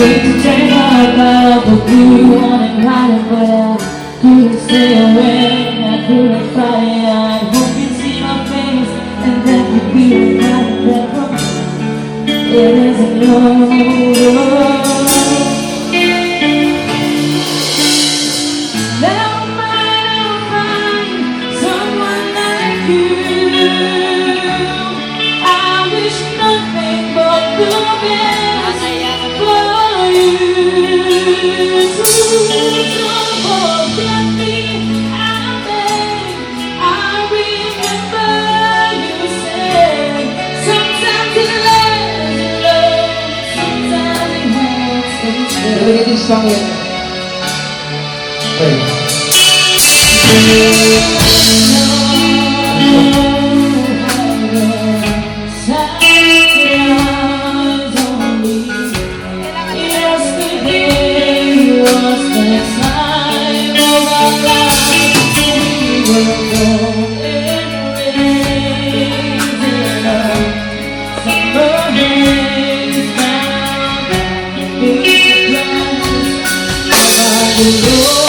Dream about the blue one and hiding, but I couldn't stay away. I couldn't fight. I hope you see my face, and that could be another that it isn't over. Never mind, I'll find someone like you. I wish nothing but the best for you. So don't forget me, I beg. I remember you said sometimes it lasts love, sometimes it hurts instead. Let me get this song in. Wait. Oh,